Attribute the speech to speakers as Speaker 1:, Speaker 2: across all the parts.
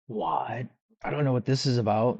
Speaker 1: What? I don't know what this is about.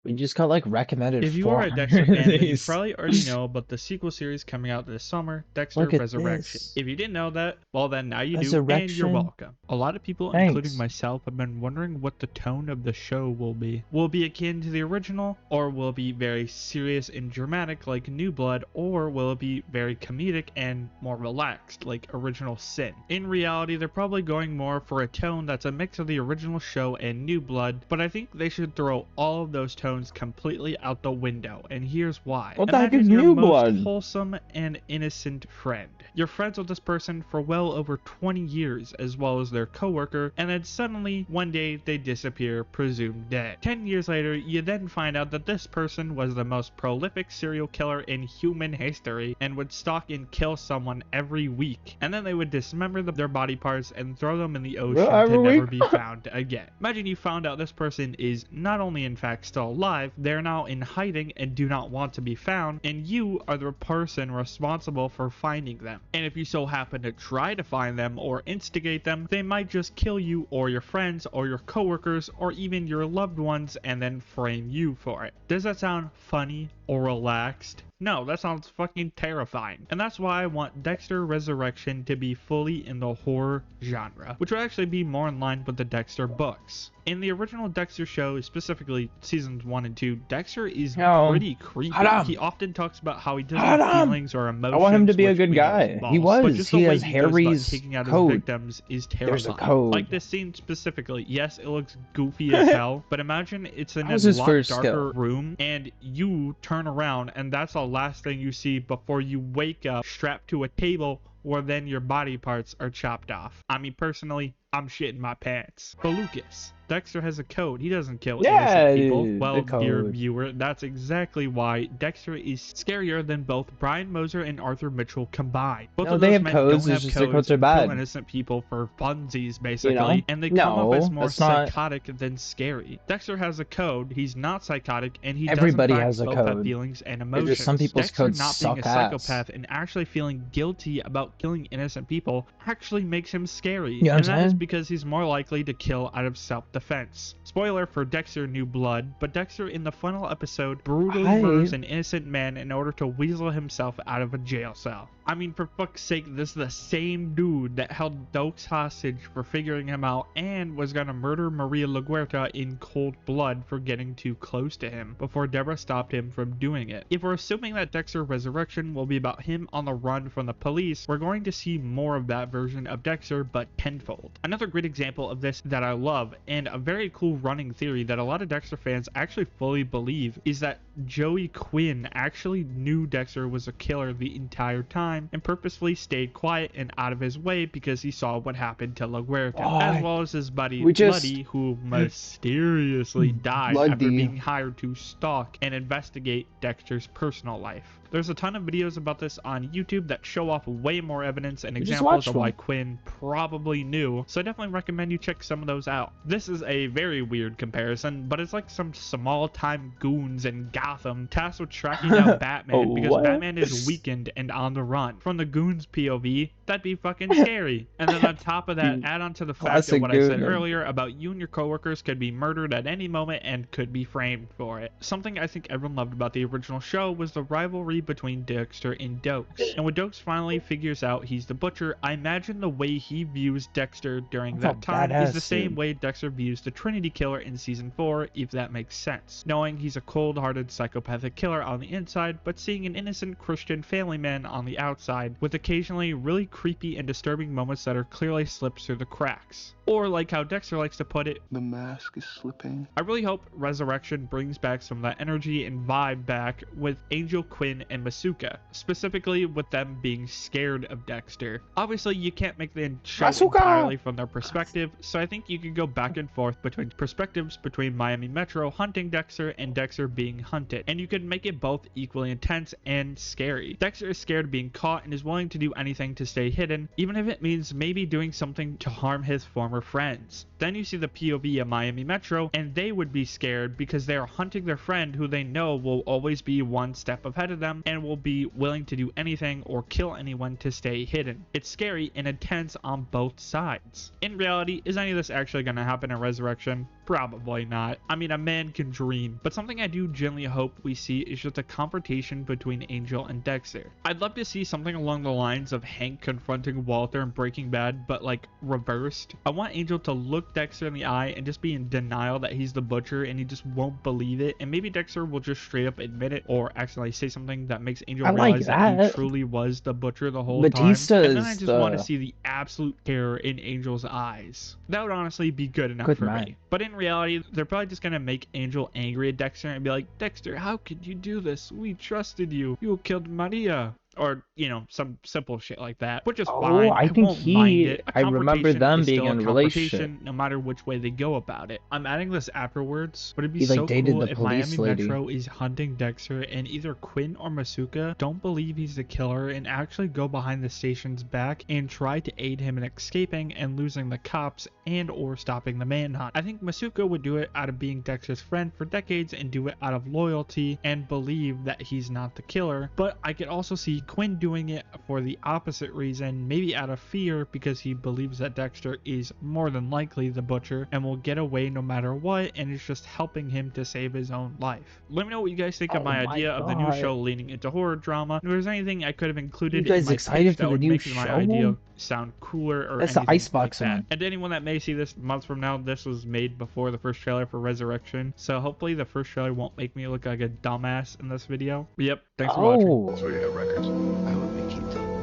Speaker 1: We just got like recommended
Speaker 2: If you are a
Speaker 1: 400
Speaker 2: Dexter
Speaker 1: of
Speaker 2: fan, then you
Speaker 1: these.
Speaker 2: probably already know about the sequel series coming out this summer, Dexter
Speaker 1: Look at
Speaker 2: Resurrection.
Speaker 1: this.
Speaker 2: If you didn't know that, well then now you do, and you're
Speaker 1: Resurrection.
Speaker 2: welcome. A lot of people, including
Speaker 1: Thanks.
Speaker 2: myself, have been wondering what the tone of the show will be. Will it be akin to the original, or will it be very serious and dramatic like New Blood, or will it be very comedic and more relaxed like Original Sin? In reality, they're probably going more for a tone that's a mix of the original show and New Blood, but I think they should throw all of those tones completely out the window. And here's why.
Speaker 1: What the heck is
Speaker 2: Imagine your
Speaker 1: New
Speaker 2: most
Speaker 1: Blood?
Speaker 2: wholesome and innocent friend. You're friends with this person for well over 20 years, as well as their coworker, and then suddenly, one day, they disappear, presumed dead. 10 years later, you then find out that this person was the most prolific serial killer in human history, and would stalk and kill someone every week. And then they would dismember their body parts and throw them in the ocean to
Speaker 1: Every week?
Speaker 2: never be found again. Imagine you found out this person is not only in fact still alive, they're now in hiding and do not want to be found, and you are the person responsible for finding them. And if you so happen to try to find them or instigate them, they might just kill you or your friends or your coworkers or even your loved ones and then frame you for it. Does that sound funny or relaxed? No, that sounds fucking terrifying. And that's why I want Dexter Resurrection to be fully in the horror genre, which would actually be more in line with the Dexter books. In the original Dexter show, specifically seasons 1 and 2, Dexter is pretty creepy. He often talks about how he doesn't have feelings or emotions.
Speaker 1: I want him to be a
Speaker 2: which
Speaker 1: good
Speaker 2: we know is
Speaker 1: guy.
Speaker 2: false,
Speaker 1: He
Speaker 2: but
Speaker 1: was.
Speaker 2: just
Speaker 1: He
Speaker 2: the way
Speaker 1: has
Speaker 2: he goes about
Speaker 1: Harry's
Speaker 2: taking out his
Speaker 1: code.
Speaker 2: victims is
Speaker 1: There's a
Speaker 2: terrifying.
Speaker 1: code.
Speaker 2: Like this scene specifically, yes, it looks goofy as hell, but imagine it's in
Speaker 1: That
Speaker 2: a
Speaker 1: was his
Speaker 2: lot
Speaker 1: first
Speaker 2: darker
Speaker 1: skill.
Speaker 2: room and you turn around and that's the last thing you see before you wake up strapped to a table where then your body parts are chopped off. I mean, personally, I'm shitting my pants. But Lucas, Dexter has a code. He doesn't kill innocent people. Well, dear viewer, that's exactly why Dexter is scarier than both Brian Moser and Arthur Mitchell combined. Both of those men don't have codes and kill innocent people for funsies, basically, and they come off as more psychotic than scary. Dexter has a code. He's not psychotic, and he doesn't both have feelings and emotions.
Speaker 1: Some people's
Speaker 2: Dexter
Speaker 1: codes
Speaker 2: not being a
Speaker 1: suck
Speaker 2: psychopath and actually feeling guilty about killing innocent people actually makes him scary,
Speaker 1: you know
Speaker 2: and that is because he's more likely to kill out of self-defense. Spoiler for Dexter New Blood, but Dexter in the final episode brutally murders an innocent man in order to weasel himself out of a jail cell. I mean, for fuck's sake, this is the same dude that held Dokes hostage for figuring him out and was gonna murder Maria LaGuerta in cold blood for getting too close to him before Deborah stopped him from doing it. If we're assuming that Dexter Resurrection will be about him on the run from the police, we're going to see more of that version of Dexter, but tenfold. Another great example of this that I love, and a very cool running theory that a lot of Dexter fans actually fully believe, is that Joey Quinn actually knew Dexter was a killer the entire time and purposefully stayed quiet and out of his way because he saw what happened to LaGuerta, as well as his buddy Bloody, who mysteriously died after being hired to stalk and investigate Dexter's personal life. There's a ton of videos about this on YouTube that show off way more evidence and examples of why Quinn probably knew, so I definitely recommend you check some of those out. This is a very weird comparison, but it's like some small-time goons in Gotham tasked with tracking down Batman because Batman is weakened and on the run. From the goons' POV, that'd be fucking scary. And then on top of that, add on to the fact of what I said earlier about you and your coworkers could be murdered at any moment and could be framed for it. Something I think everyone loved about the original show was the rivalry between Dexter and Dokes. And when Dokes finally figures out he's the butcher, I imagine the way he views Dexter during that time is the same way Dexter views the Trinity Killer in season 4, if that makes sense. Knowing he's a cold-hearted psychopathic killer on the inside, but seeing an innocent Christian family man on the outside, with occasionally really creepy and disturbing moments that are clearly slips through the cracks. Or like how Dexter likes to put it,
Speaker 3: the mask is slipping.
Speaker 2: I really hope Resurrection brings back some of that energy and vibe back with Angel, Quinn, and Masuka, specifically with them being scared of Dexter. Obviously, you can't make the show entirely from their perspective, so I think you could go back and forth between perspectives between Miami Metro hunting Dexter and Dexter being hunted, and you could make it both equally intense and scary. Dexter is scared of being caught and is willing to do anything to stay stay hidden, even if it means maybe doing something to harm his former friends. Then you see the POV of Miami Metro, and they would be scared because they are hunting their friend who they know will always be one step ahead of them and will be willing to do anything or kill anyone to stay hidden. It's scary and intense on both sides. In reality, is any of this actually going to happen in Resurrection? Probably not. I mean, a man can dream, but something I do genuinely hope we see is just a confrontation between Angel and Dexter. I'd love to see something along the lines of Hank confronting Walter in Breaking Bad, but like reversed. I want Angel to look Dexter in the eye and just be in denial that he's the butcher and he just won't believe it, and maybe Dexter will just straight up admit it or accidentally say something that makes Angel
Speaker 1: I like
Speaker 2: realize that he
Speaker 1: that.
Speaker 2: truly was the butcher the whole time.
Speaker 1: Batista
Speaker 2: And then I
Speaker 1: is
Speaker 2: just want to
Speaker 1: the
Speaker 2: see the absolute terror in Angel's eyes. That would honestly be good enough
Speaker 1: good
Speaker 2: for
Speaker 1: man.
Speaker 2: me. But in reality, they're probably just gonna make Angel angry at Dexter and be like, Dexter, how could you do this? We trusted you. You killed Maria. Or, you know, some simple shit like that, which is
Speaker 1: Oh,
Speaker 2: fine.
Speaker 1: I
Speaker 2: I
Speaker 1: think
Speaker 2: won't mind it. A
Speaker 1: I remember
Speaker 2: confrontation
Speaker 1: them
Speaker 2: is
Speaker 1: being
Speaker 2: still a
Speaker 1: in a relationship.
Speaker 2: confrontation no matter which way they go about it. I'm adding this afterwards, but it'd be
Speaker 1: He like
Speaker 2: so
Speaker 1: dated
Speaker 2: cool
Speaker 1: the
Speaker 2: if
Speaker 1: police
Speaker 2: Miami
Speaker 1: lady.
Speaker 2: Metro is hunting Dexter and either Quinn or Masuka don't believe he's the killer and actually go behind the station's back and try to aid him in escaping and losing the cops and or stopping the manhunt. I think Masuka would do it out of being Dexter's friend for decades and do it out of loyalty and believe that he's not the killer, but I could also see Quinn doing it for the opposite reason, maybe out of fear because he believes that Dexter is more than likely the butcher and will get away no matter what and is just helping him to save his own life. Let me know what you guys think of
Speaker 1: Oh
Speaker 2: my
Speaker 1: my
Speaker 2: idea of the new
Speaker 1: God.
Speaker 2: show leaning into horror drama. If there's anything I could have
Speaker 1: You
Speaker 2: included in
Speaker 1: guys
Speaker 2: my
Speaker 1: excited
Speaker 2: pitch
Speaker 1: for
Speaker 2: that
Speaker 1: the
Speaker 2: would
Speaker 1: new
Speaker 2: make my idea
Speaker 1: show?
Speaker 2: sound cooler or
Speaker 1: That's the
Speaker 2: anything
Speaker 1: Icebox
Speaker 2: like that.
Speaker 1: one.
Speaker 2: And to anyone that may see this months from now, this was made before the first trailer for Resurrection, so hopefully the first trailer won't make me look like a dumbass in this video. Yep, thanks for watching.
Speaker 1: Oh,
Speaker 3: So you have records?
Speaker 4: I hope we keep them.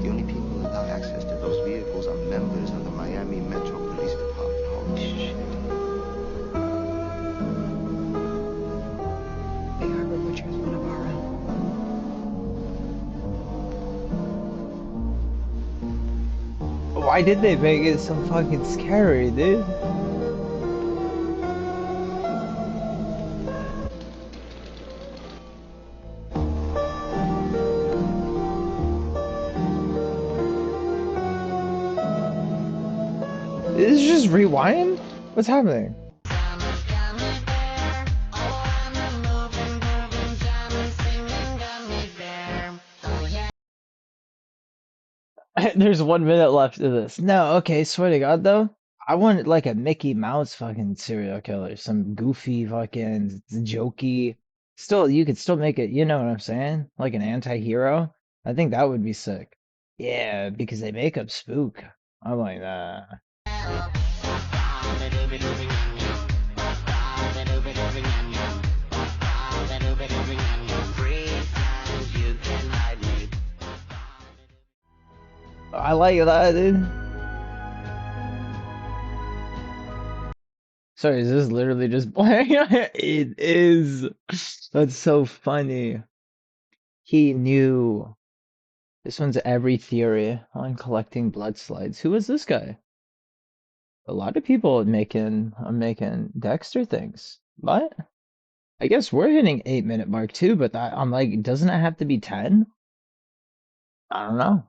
Speaker 4: The only people without access to those vehicles are members of the Miami Metro Police Department. Holy shit.
Speaker 5: The Harbor Butcher is one of our own.
Speaker 1: why did they make it so fucking scary, dude? Is this just rewind? What's happening? There's 1 minute left of this. No, okay, swear to God though. I want like a Mickey Mouse fucking serial killer. Some goofy fucking jokey. Still, you could still make it, you know what I'm saying? Like an anti-hero. I think that would be sick. Yeah, because they make up spook. I'm like, nah. I like that, dude. Sorry, is this literally just playing? It is. That's so funny. He knew. This one's every theory on collecting blood slides. Who is this guy? A lot of people are making Dexter things. But I guess we're hitting 8 minute mark too, but I'm like, doesn't it have to be 10? I don't know.